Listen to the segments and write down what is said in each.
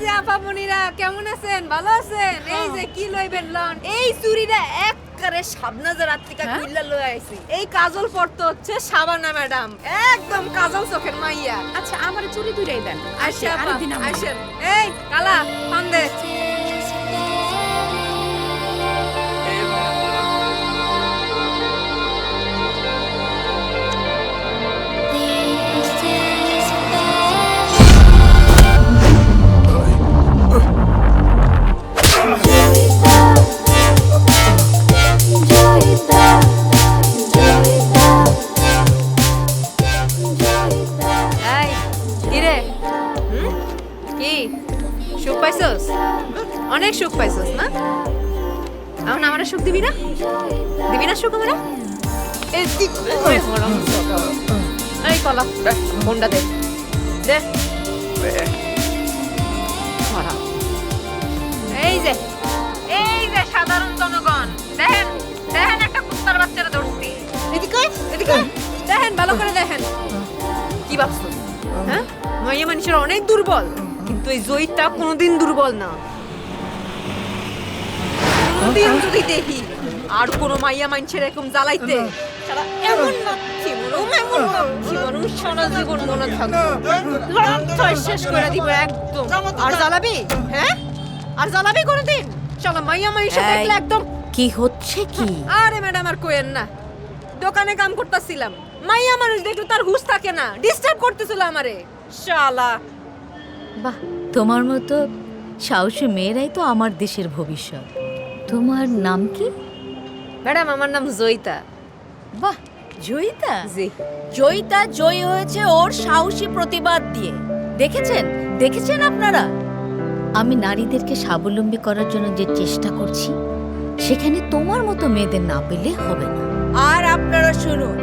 যে আপামনিরা কেমন আছেন? ভালো আছেন? এই যে কি লইবেন লন? এই চুড়িটা একবারে শাবনাজের রাত থেকে কিল্লা লই আইছি। এই কাজল পরতে হচ্ছে শাবানা ম্যাডাম, একদম কাজল চোখের মাইয়া। আচ্ছা আমার চুরি দুইটাই দেন। আচ্ছা আপা, আরেকদিন আমরা- আসেন। এই কালা পান দে। এই কি রে? কি সুখ পাইছস? অনেক সুখ পাইছস না? এখন আমার সুখ দিবি না? দিবি না সুখ আমার? এই দিক ওই হরম। এই কলা ফোনটা দে দে। ধরা। এই যে সাধারণ জনগণ দেখেন দেখেন একটা কুত্তার বাচ্চারা ধরছি। এদিকে এদিকে দেখেন, ভালো করে দেখেন। কি ভাবছো? হ্যাঁ, মাইয়া মানুষের অনেক দুর্বল, কিন্তু এই জয়িতা কোনোদিন দুর্বল না। কোনোদিন যদি দেখি আর কোনো মাইয়া মানুষের এরকম জ্বালাইতে, সারা এমন মাছি মরুম, এমন মাছি মরুম, সারা জীবন মনে থাকবে। লড়াই শেষ করে দিব একদম। আর জ্বালাবি? হ্যাঁ, আর জ্বালাবি কোনোদিন? চলো মাইয়া মানুষের দেখলে একদম। কি হচ্ছে কি? আরে ম্যাডাম আর কোয়েন না, দোকানে কাম করতেছিলাম, মাইয়া মানুষ দেখলে তার হুঁশ থাকে না, ডিস্টার্ব করতেছিল আমারে শালা। বাহ, তোমার মতো সাহসী মেয়েরাই তো আমার দেশের ভবিষ্যৎ। তোমার নাম কি? ম্যাডাম আমার নাম জয়িতা। বাহ, জয়িতা। জি। জয়িতা জয়ী হয়েছে ওর সাহসী প্রতিবাদ দিয়ে। দেখেছেন দেখেছেন আপনারা? আমি নারীদেরকে স্বাবলম্বী করার জন্য যে চেষ্টা করছি, সেখানে তোমার মতো মেয়েদের না পেলে হবে না। আর আপনারা শুনুন,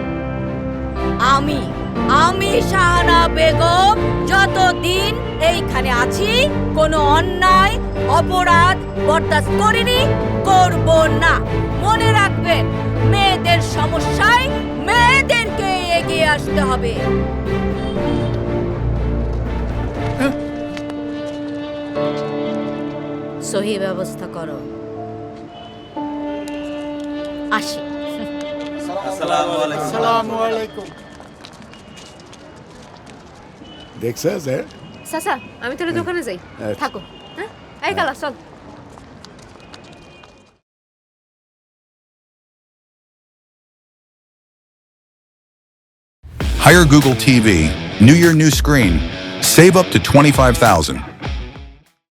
আমি শাহানা বেগম যতদিন এইখানে আছি, কোনো অন্যায় অপরাধ বরদাস্ত করিনি, করব না। মনে রাখবেন, মেয়েদের সমস্যায় মেয়েদেরকে এগিয়ে আসতে হবে। সহি ব্যবস্থা করো। আসি। আসসালামু আলাইকুম। দেখছস চাচা আমি তাহলে দোকানে যাই, আচ্ছা। থাকো। হ্যাঁ, এই কালা চল। Hire Google TV. New year, new screen. Save up to $25,000.